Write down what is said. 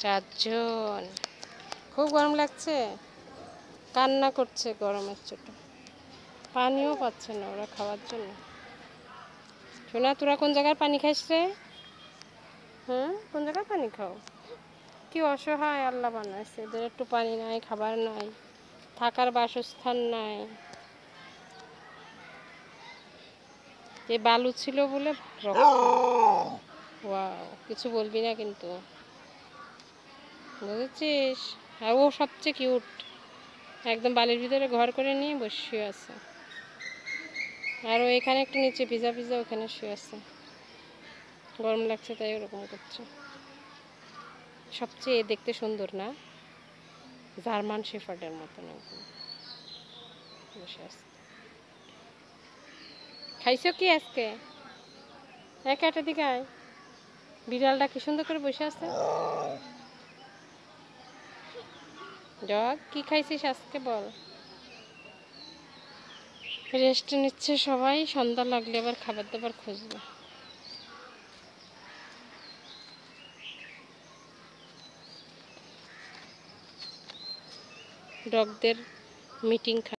চারজন। খুব গরম লাগছে, কান্না করছে গরমের চোটে, পানিও পাচ্ছে না ওরা খাওয়ার জন্য। শোনা, তোরা কোন জায়গার পানি খাইস রে? কোন জায়গার পানি খাও? কি অসহায় আল্লাহ বানাইছে, এদের একটু পানি নাই, খাবার নাই, থাকার বাসস্থান নাই। এই বালু ছিল বলে ওয়াও, কিছু বলবি না কিন্তু, বুঝেছিস? আর ও সবচেয়ে কিউট, একদম বালির ভিতরে ঘর করে নিয়ে বসে আছে। আর ও এখানে একটা নিচে ভিজা ভিজা ওখানে শুয়ে আছে, গরম লাগছে তাই ওরকম করছে। সবচেয়ে দেখতে সুন্দর না? জার্মান শেফার্ডের মতন একদম বসে আছে। খাইছো কি আজকে? একটা দিকে আয়, বিড়ালটা কি সুন্দর করে বসে আছে। ডগ, কি খাইছিস আজকে বল? রেস্ট নিচ্ছে সবাই, সন্ধ্যা লাগলে আবার খাবার দাবার খুঁজবে। ডগদের মিটিং